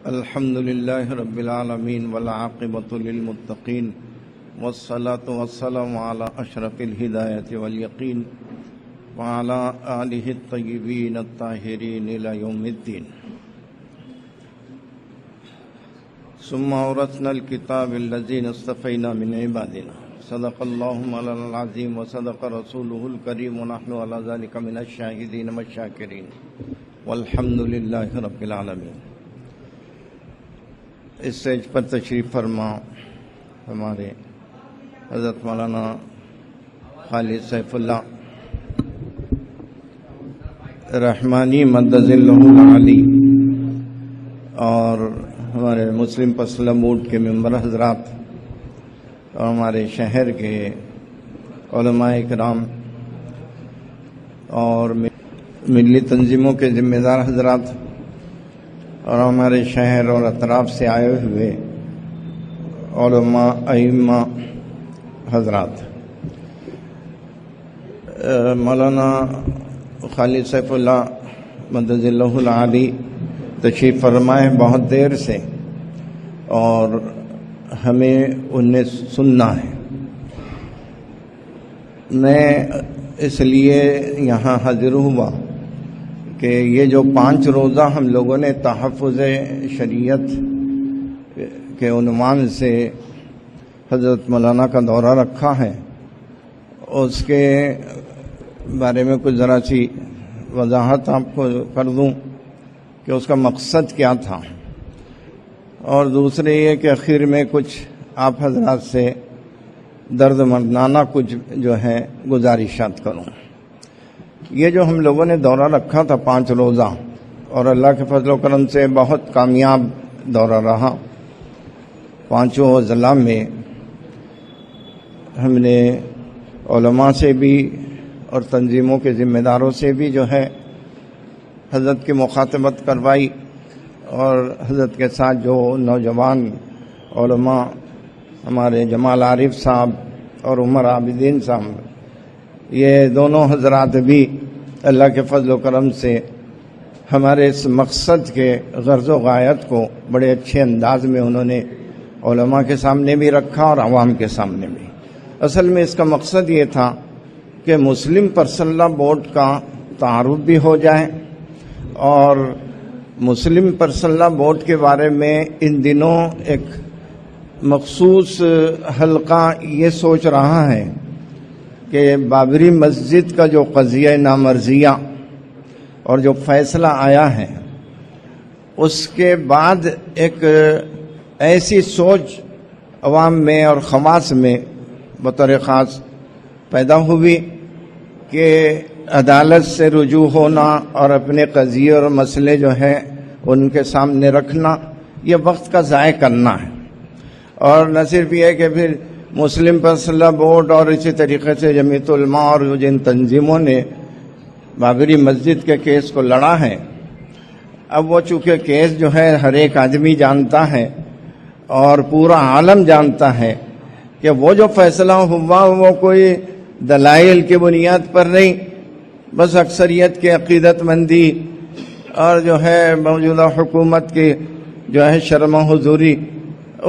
الحمد لله رب العالمين والعاقبة للمتقين والصلاة والسلام على أشرف الهداية واليقين وعلى آله الطيبين الطاهرين إلى يوم الدين. ثم أورثنا الكتاب الذين اصطفينا من عبادنا. صدق الله مولانا العظيم وصدق رسوله الكريم ونحن على ذلك من الشاهدين والشاكرين والحمد لله رب العالمين. اس سٹیج پر تشریف فرما ہمارے حضرت مولانا خالد سیف اللہ رحمانی مدد اللہ العلی اور ہمارے مسلم پسلم بورڈ کے ممبر حضرات اور ہمارے شہر کے علماء کرام اور ملی تنظیموں کے ذمہ دار حضرات اور ہمارے شہر اور اطراف سے آئے ہوئے علماء ائمہ حضرات، مولانا خالد سیف اللہ مدد اللہ العالی تشریف فرمائے بہت دیر سے اور ہمیں انہیں سننا ہے. میں اس لیے یہاں حاضر ہوا کہ یہ جو 5 روزہ ہم لوگوں نے تحفظ شریعت کے عنوان سے حضرت مولانا کا دورہ رکھا ہے، اس کے بارے میں کچھ ذرا سی وضاحت آپ کو کر دوں کہ اس کا مقصد کیا تھا، اور دوسرے یہ کہ آخر میں کچھ آپ حضرات سے درد مندانہ کچھ جو ہے گزارشات کروں. یہ جو ہم لوگوں نے دورہ رکھا تھا 5 روزہ اور اللہ کے فضل و کرم سے بہت کامیاب دورہ رہا. 5 اضلاع میں ہم نے علماء سے بھی اور تنظیموں کے ذمہ داروں سے بھی جو ہے حضرت کی مخاطبت کروائی، اور حضرت کے ساتھ جو نوجوان علماء ہمارے جمال عارف صاحب اور عمر عابدین صاحب، یہ دونوں حضرات بھی اللہ کے فضل و کرم سے ہمارے اس مقصد کے غرض و غایت کو بڑے اچھے انداز میں انہوں نے علماء کے سامنے بھی رکھا اور عوام کے سامنے بھی. اصل میں اس کا مقصد یہ تھا کہ مسلم پرسنل لا بورڈ کا تعارف بھی ہو جائے، اور مسلم پرسنل لا بورڈ کے بارے میں ان دنوں ایک مخصوص حلقہ یہ سوچ رہا ہے کہ بابری مسجد کا جو قضیہ نامرضیہ اور جو فیصلہ آیا ہے، اس کے بعد ایک ایسی سوچ عوام میں اور خواص میں بطور خاص پیدا ہوئی کہ عدالت سے رجوع ہونا اور اپنے قضیے اور مسئلے جو ہیں ان کے سامنے رکھنا یہ وقت کا ضائع کرنا ہے. اور نہ صرف یہ کہ پھر مسلم پرسنل لا بورڈ اور اسی طریقے سے جمعیت علماء اور جن تنظیموں نے بابری مسجد کے کیس کو لڑا ہے، اب وہ چونکہ کیس جو ہے ہر ایک آدمی جانتا ہے اور پورا عالم جانتا ہے کہ وہ جو فیصلہ ہوا وہ کوئی دلائل کی بنیاد پر نہیں، بس اکثریت کی عقیدت مندی اور جو ہے موجودہ حکومت کی جو ہے شرم و حضوری،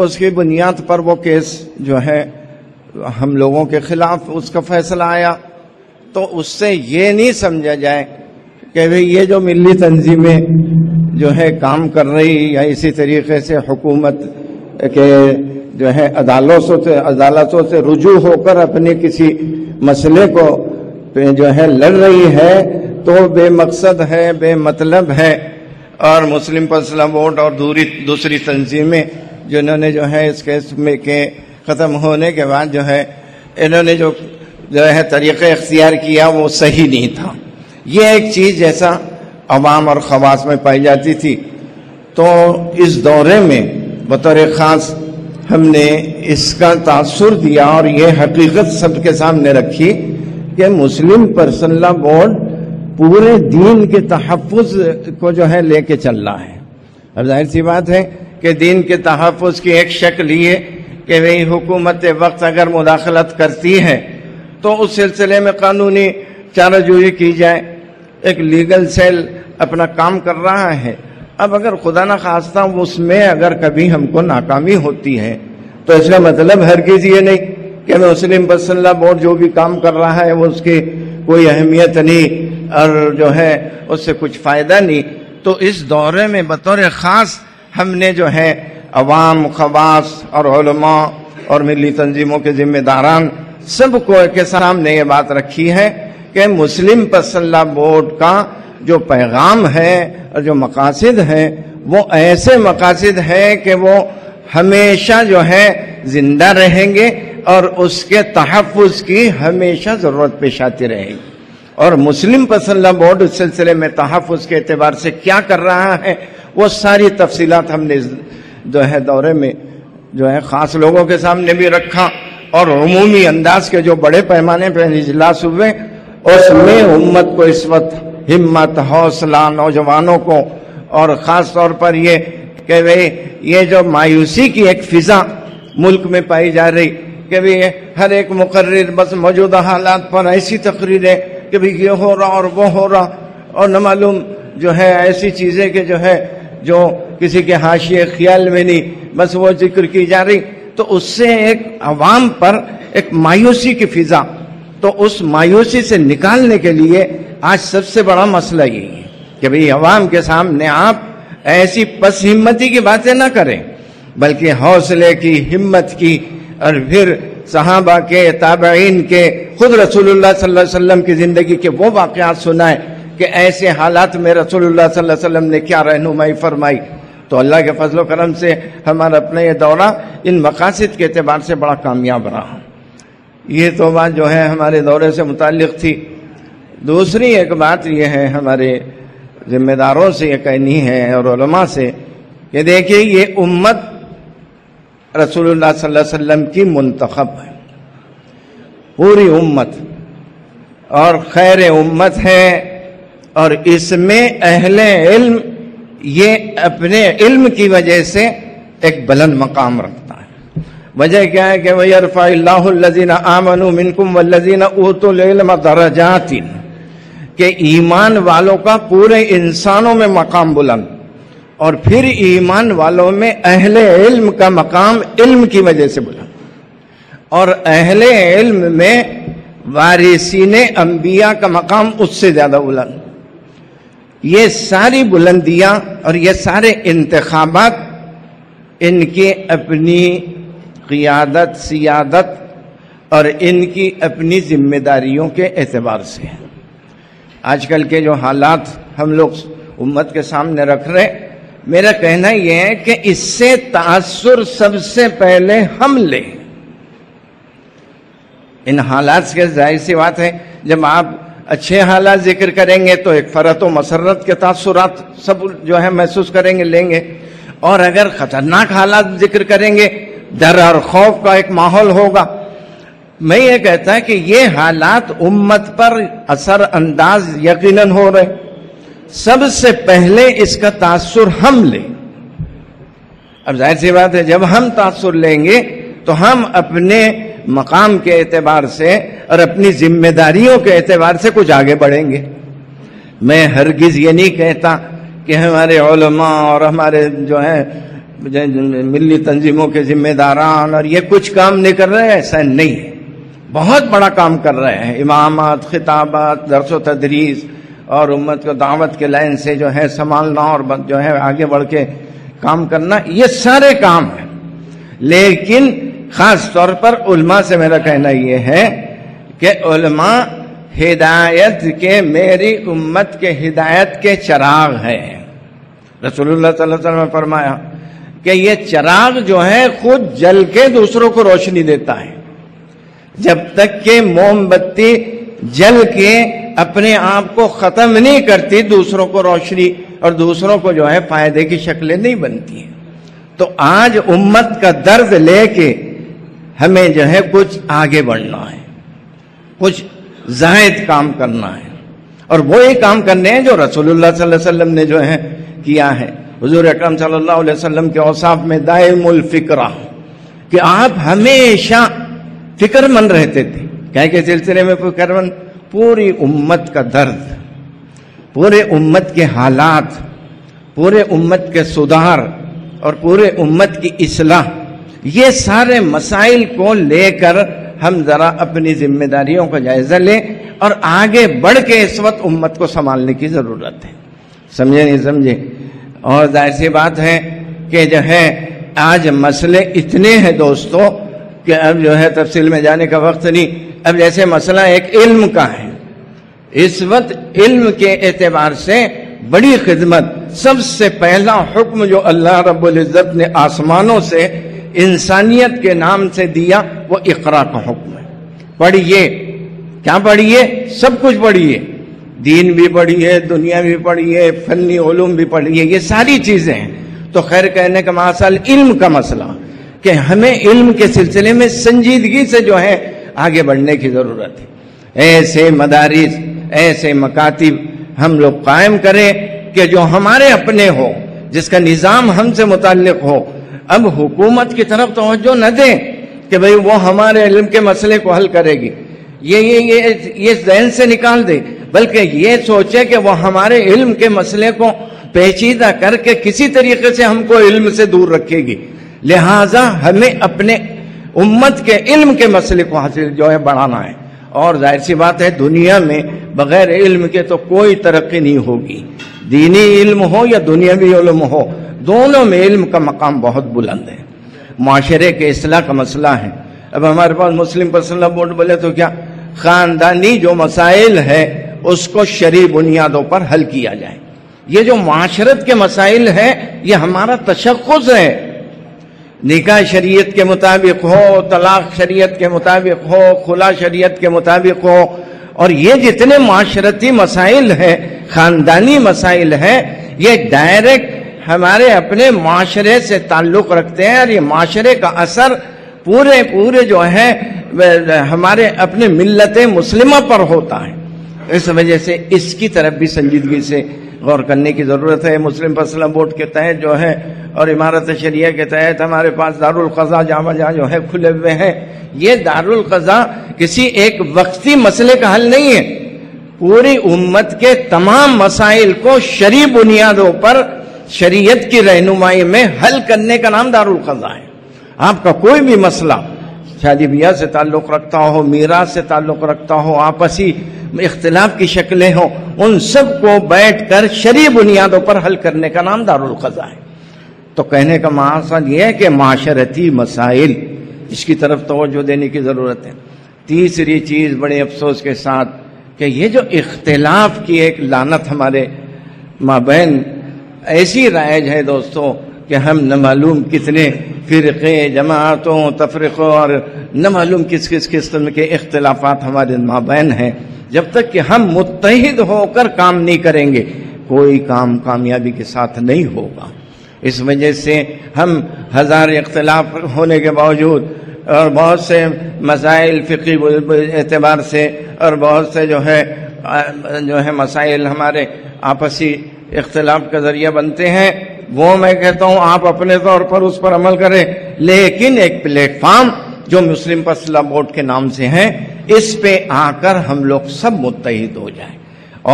اس کی بنیاد پر وہ کیس جو ہے ہم لوگوں کے خلاف اس کا فیصلہ آیا. تو اس سے یہ نہیں سمجھا جائے کہ بھئی یہ جو ملی تنظیمیں جو ہے کام کر رہی یا اسی طریقے سے حکومت کے جو ہے عدالتوں سے رجوع ہو کر اپنے کسی مسئلے کو جو ہے لڑ رہی ہے تو بے مقصد ہے، بے مطلب ہے. اور مسلم پرسنل لا بورڈ اور دوسری تنظیمیں جنہوں نے جو ہے اس کیس میں کے ختم ہونے کے بعد جو ہے انہوں نے جو ہے طریقہ اختیار کیا وہ صحیح نہیں تھا. یہ ایک چیز جیسا عوام اور خواص میں پائی جاتی تھی. تو اس دورے میں بطور خاص ہم نے اس کا تاثر دیا اور یہ حقیقت سب کے سامنے رکھی کہ مسلم پرسنل لا بورڈ پورے دین کے تحفظ کو جو ہے لے کے چل رہا ہے. اب ظاہر سی بات ہے کہ دین کے تحفظ کی ایک شکل یہ کہ وہی حکومت وقت اگر مداخلت کرتی ہے تو اس سلسلے میں قانونی چارہ جوئی کی جائے. ایک لیگل سیل اپنا کام کر رہا ہے اب اگر خدا نہ خواستہ اس میں اگر کبھی ہم کو ناکامی ہوتی ہے تو اس کا مطلب ہرگز یہ نہیں کہ مسلم پس اللہ بورڈ جو بھی کام کر رہا ہے وہ اس کی کوئی اہمیت نہیں اور جو ہے اس سے کچھ فائدہ نہیں. تو اس دورے میں بطور خاص ہم نے جو ہے عوام، خواص اور علماء اور ملی تنظیموں کے ذمہ داران سب کو کے سامنے یہ بات رکھی ہے کہ مسلم پس اللہ بورڈ کا جو پیغام ہے اور جو مقاصد ہیں وہ ایسے مقاصد ہیں کہ وہ ہمیشہ جو ہے زندہ رہیں گے اور اس کے تحفظ کی ہمیشہ ضرورت پیش آتی رہے گی. اور مسلم پس اللہ بورڈ اس سلسلے میں تحفظ کے اعتبار سے کیا کر رہا ہے وہ ساری تفصیلات ہم نے جو ہے دورے میں جو ہے خاص لوگوں کے سامنے بھی رکھا اور عمومی انداز کے جو بڑے پیمانے پہ اجلاس ہوئے اس میں امت کو اس وقت ہمت، حوصلہ، نوجوانوں کو اور خاص طور پر یہ کہ یہ جو مایوسی کی ایک فضا ملک میں پائی جا رہی کہ بھی ہر ایک مقرر بس موجودہ حالات پر ایسی تقریریں کہ بھی یہ ہو رہا اور وہ ہو رہا اور نہ معلوم جو ہے ایسی چیزیں کہ جو ہے جو کسی کے حاشیے خیال میں نہیں بس وہ ذکر کی جا رہی. تو اس سے ایک عوام پر ایک مایوسی کی فضا، تو اس مایوسی سے نکالنے کے لیے آج سب سے بڑا مسئلہ یہی ہے کہ بھئی عوام کے سامنے آپ ایسی پس ہمتی کی باتیں نہ کریں بلکہ حوصلے کی، ہمت کی اور پھر صحابہ کے، تابعین کے، خود رسول اللہ صلی اللہ علیہ وسلم کی زندگی کے وہ واقعات سنائیں کہ ایسے حالات میں رسول اللہ صلی اللہ علیہ وسلم نے کیا رہنمائی فرمائی. تو اللہ کے فضل و کرم سے ہمارا اپنا یہ دورہ ان مقاصد کے اعتبار سے بڑا کامیاب رہا. یہ تو بات جو ہے ہمارے دورے سے متعلق تھی. دوسری ایک بات یہ ہے ہمارے ذمہ داروں سے یہ کہنی ہے اور علماء سے کہ دیکھیے یہ امت رسول اللہ صلی اللہ علیہ وسلم کی منتخب ہے، پوری امت اور خیر امت ہے، اور اس میں اہل علم یہ اپنے علم کی وجہ سے ایک بلند مقام رکھتا ہے. وجہ کیا ہے کہ وَيَرْفَعِ اللَّهُ الَّذِينَ آمَنُوا مِنْكُمْ وَالَّذِينَ أُوتُوا الْعِلْمَ دَرَجَاتٍ کہ ایمان والوں کا پورے انسانوں میں مقام بلند، اور پھر ایمان والوں میں اہل علم کا مقام علم کی وجہ سے بلند، اور اہل علم میں وارثین انبیاء کا مقام اس سے زیادہ بلند. یہ ساری بلندیاں اور یہ سارے انتخابات ان کی اپنی قیادت، سیادت اور ان کی اپنی ذمہ داریوں کے اعتبار سے ہیں. آج کل کے جو حالات ہم لوگ امت کے سامنے رکھ رہے، میرا کہنا یہ ہے کہ اس سے تاثر سب سے پہلے ہم لیں. ان حالات کے ظاہر سی بات ہے جب آپ اچھے حالات ذکر کریں گے تو ایک فرحت و مسرت کے تاثرات سب جو ہے محسوس کریں گے، لیں گے، اور اگر خطرناک حالات ذکر کریں گے ڈر اور خوف کا ایک ماحول ہوگا. میں یہ کہتا ہے کہ یہ حالات امت پر اثر انداز یقیناً ہو رہے، سب سے پہلے اس کا تاثر ہم لیں. اب ظاہر سی بات ہے جب ہم تاثر لیں گے تو ہم اپنے مقام کے اعتبار سے اور اپنی ذمہ داریوں کے اعتبار سے کچھ آگے بڑھیں گے. میں ہرگز یہ نہیں کہتا کہ ہمارے علماء اور ہمارے جو ہیں ملی تنظیموں کے ذمہ داران اور یہ کچھ کام نہیں کر رہے ہیں، ایسا نہیں ہے. بہت بڑا کام کر رہے ہیں. امامات، خطابات، درس و تدریس اور امت کو دعوت کے لائن سے جو ہے سنبھالنا اور جو ہے آگے بڑھ کے کام کرنا، یہ سارے کام ہیں. لیکن خاص طور پر علماء سے میرا کہنا یہ ہے کہ علماء ہدایت کے، میری امت کے ہدایت کے چراغ ہیں. رسول اللہ صلی اللہ علیہ وسلم نے فرمایا کہ یہ چراغ جو ہے خود جل کے دوسروں کو روشنی دیتا ہے. جب تک کہ موم بتی جل کے اپنے آپ کو ختم نہیں کرتی دوسروں کو روشنی اور دوسروں کو جو ہے فائدے کی شکلیں نہیں بنتی ہیں. تو آج امت کا درد لے کے ہمیں جو ہے کچھ آگے بڑھنا ہے، کچھ زائد کام کرنا ہے، اور وہی کام کرنے ہیں جو رسول اللہ صلی اللہ علیہ وسلم نے جو ہے کیا ہے. حضور اکرم صلی اللہ علیہ وسلم کے اوصاف میں دائم الفکرہ کہ آپ ہمیشہ فکر مند رہتے تھے. کیا کے سلسلے میں فکر مند؟ پوری امت کا درد، پورے امت کے حالات، پورے امت کے سدھار اور پورے امت کی اصلاح، یہ سارے مسائل کو لے کر ہم ذرا اپنی ذمہ داریوں کا جائزہ لیں اور آگے بڑھ کے اس وقت امت کو سنبھالنے کی ضرورت ہے. سمجھے نہیں سمجھے؟ اور ظاہر سی بات ہے کہ جو ہے آج مسئلے اتنے ہیں دوستو کہ اب جو ہے تفصیل میں جانے کا وقت نہیں. اب جیسے مسئلہ ایک علم کا ہے، اس وقت علم کے اعتبار سے بڑی خدمت، سب سے پہلا حکم جو اللہ رب العزت نے آسمانوں سے انسانیت کے نام سے دیا وہ اقرا کا حکم ہے. پڑھیے. کیا پڑھیے؟ سب کچھ پڑھیے، دین بھی پڑھیے، دنیا بھی پڑھیے، فنی علوم بھی پڑھیے، یہ ساری چیزیں ہیں. تو خیر کہنے کا مقصد علم کا مسئلہ کہ ہمیں علم کے سلسلے میں سنجیدگی سے جو ہے آگے بڑھنے کی ضرورت ہے. ایسے مدارس، ایسے مکاتب ہم لوگ قائم کریں کہ جو ہمارے اپنے ہو، جس کا نظام ہم سے متعلق ہو. اب حکومت کی طرف توجہ نہ دیں کہ بھئی وہ ہمارے علم کے مسئلے کو حل کرے گی، یہ ذہن سے نکال دے، بلکہ یہ سوچے کہ وہ ہمارے علم کے مسئلے کو پیچیدہ کر کے کسی طریقے سے ہم کو علم سے دور رکھے گی. لہٰذا ہمیں اپنے امت کے علم کے مسئلے کو حاصل جو ہے بڑھانا ہے. اور ظاہر سی بات ہے دنیا میں بغیر علم کے تو کوئی ترقی نہیں ہوگی. دینی علم ہو یا دنیاوی علم ہو، دونوں میں علم کا مقام بہت بلند ہے. معاشرے کے اصلاح کا مسئلہ ہے. اب ہمارے پاس مسلم پرسنل بورڈ بولے تو کیا خاندانی جو مسائل ہے اس کو شرعی بنیادوں پر حل کیا جائے. یہ جو معاشرت کے مسائل ہیں یہ ہمارا تشخص ہے. نکاح شریعت کے مطابق ہو، طلاق شریعت کے مطابق ہو، خلا شریعت کے مطابق ہو، اور یہ جتنے معاشرتی مسائل ہیں، خاندانی مسائل ہیں، یہ ڈائریکٹ ہمارے اپنے معاشرے سے تعلق رکھتے ہیں اور یہ معاشرے کا اثر پورے جو ہے ہمارے اپنے ملت مسلمہ پر ہوتا ہے. اس وجہ سے اس کی طرف بھی سنجیدگی سے غور کرنے کی ضرورت ہے. مسلم پرسنل بورڈ کے تحت جو ہے اور امارت شریعہ کے تحت ہمارے پاس دارالقضاء جامع جو ہے کھلے ہوئے ہیں. یہ دارالقضاء کسی ایک وقتی مسئلے کا حل نہیں ہے، پوری امت کے تمام مسائل کو شرعی بنیادوں پر شریعت کی رہنمائی میں حل کرنے کا نام دارالقضاء ہے. آپ کا کوئی بھی مسئلہ شادی بیاہ سے تعلق رکھتا ہو، میراث سے تعلق رکھتا ہو، آپسی اختلاف کی شکلیں ہوں، ان سب کو بیٹھ کر شرعی بنیادوں پر حل کرنے کا نام دارالقضاء ہے. تو کہنے کا مقصد یہ ہے کہ معاشرتی مسائل اس کی طرف توجہ دینے کی ضرورت ہے. تیسری چیز بڑے افسوس کے ساتھ کہ یہ جو اختلاف کی ایک لعنت ہمارے مابین ایسی رائج ہے دوستو کہ ہم نہ معلوم کتنے فرقے، جماعتوں، تفرقوں اور نہ معلوم کس قسم کے اختلافات ہمارے مابین ہیں. جب تک کہ ہم متحد ہو کر کام نہیں کریں گے کوئی کام کامیابی کے ساتھ نہیں ہوگا. اس وجہ سے ہم ہزار اختلاف ہونے کے باوجود اور بہت سے مسائل فقہی اعتبار سے اور بہت سے جو ہے مسائل ہمارے آپسی اختلاف کا ذریعہ بنتے ہیں، وہ میں کہتا ہوں آپ اپنے طور پر اس پر عمل کریں، لیکن ایک پلیٹ فارم جو مسلم پرسنل بورڈ کے نام سے ہے اس پہ آ کر ہم لوگ سب متحد ہو جائیں.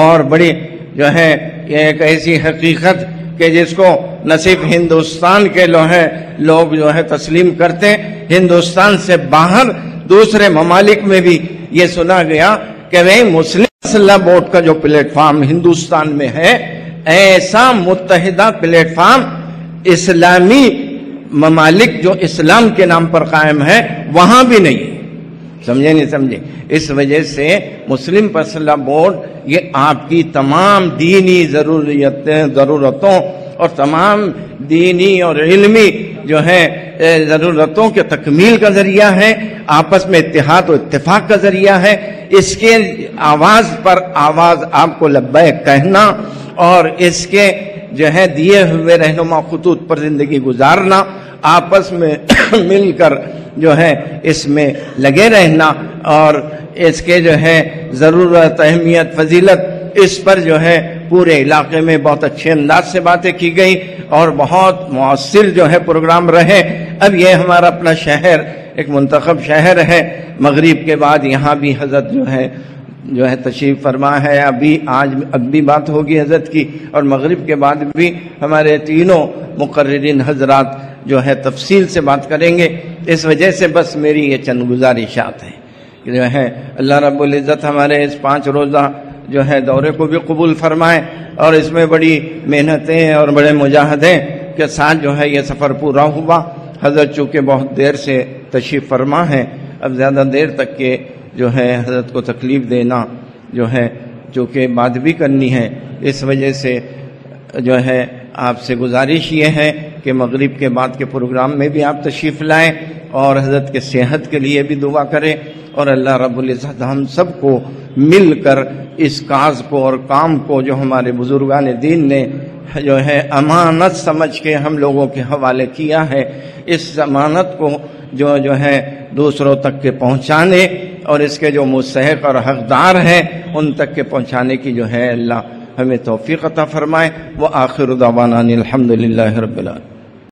اور بڑی جو ہے یہ ایک ایسی حقیقت کہ جس کو نہ صرف ہندوستان کے لوگ جو ہے تسلیم کرتے، ہندوستان سے باہر دوسرے ممالک میں بھی یہ سنا گیا کہ وہ مسلم پرسنل بورڈ کا جو پلیٹ فارم ہندوستان میں ہے، ایسا متحدہ پلیٹ فارم اسلامی ممالک جو اسلام کے نام پر قائم ہے وہاں بھی نہیں. سمجھے نہیں سمجھے؟ اس وجہ سے مسلم پرسنل بورڈ یہ آپ کی تمام دینی ضرورتوں اور تمام دینی اور علمی جو ہے ضرورتوں کے تکمیل کا ذریعہ ہے، آپس میں اتحاد و اتفاق کا ذریعہ ہے. اس کے آواز پر آواز آپ کو لبیک کہنا اور اس کے جو ہے دیے ہوئے رہنما خطوط پر زندگی گزارنا، آپس میں مل کر جو ہے اس میں لگے رہنا اور اس کے جو ہے ضرورت، اہمیت، فضیلت، اس پر جو ہے پورے علاقے میں بہت اچھے انداز سے باتیں کی گئی اور بہت مؤثر جو ہے پروگرام رہے. اب یہ ہمارا اپنا شہر ایک منتخب شہر ہے، مغرب کے بعد یہاں بھی حضرت جو ہے جو ہے تشریف فرما ہے. آج بھی بات ہوگی حضرت کی، اور مغرب کے بعد بھی ہمارے تینوں مقررین حضرات جو ہے تفصیل سے بات کریں گے. اس وجہ سے بس میری یہ چند گزارشات ہیں کہ جو ہے اللہ رب العزت ہمارے اس 5 روزہ جو ہے دورے کو بھی قبول فرمائے، اور اس میں بڑی محنتیں اور بڑے مجاہدے کے ساتھ جو ہے یہ سفر پورا ہوا. حضرت چونکہ بہت دیر سے تشریف فرما ہے، اب زیادہ دیر تک کے جو ہے حضرت کو تکلیف دینا جو ہے چونکہ بات بھی کرنی ہے، اس وجہ سے جو ہے آپ سے گزارش یہ ہے کہ مغرب کے بعد کے پروگرام میں بھی آپ تشریف لائیں، اور حضرت کے صحت کے لیے بھی دعا کریں، اور اللہ رب العزت ہم سب کو مل کر اس کاز کو اور کام کو جو ہمارے بزرگان دین نے جو ہے امانت سمجھ کے ہم لوگوں کے حوالے کیا ہے، اس امانت کو جو ہے دوسروں تک کے پہنچانے، اور اس کے جو مستحق اور حقدار ہیں ان تک کے پہنچانے کی جو ہے اللہ ہمیں توفیق عطا فرمائے. وآخر دعوانا الحمدللہ رب العالمین.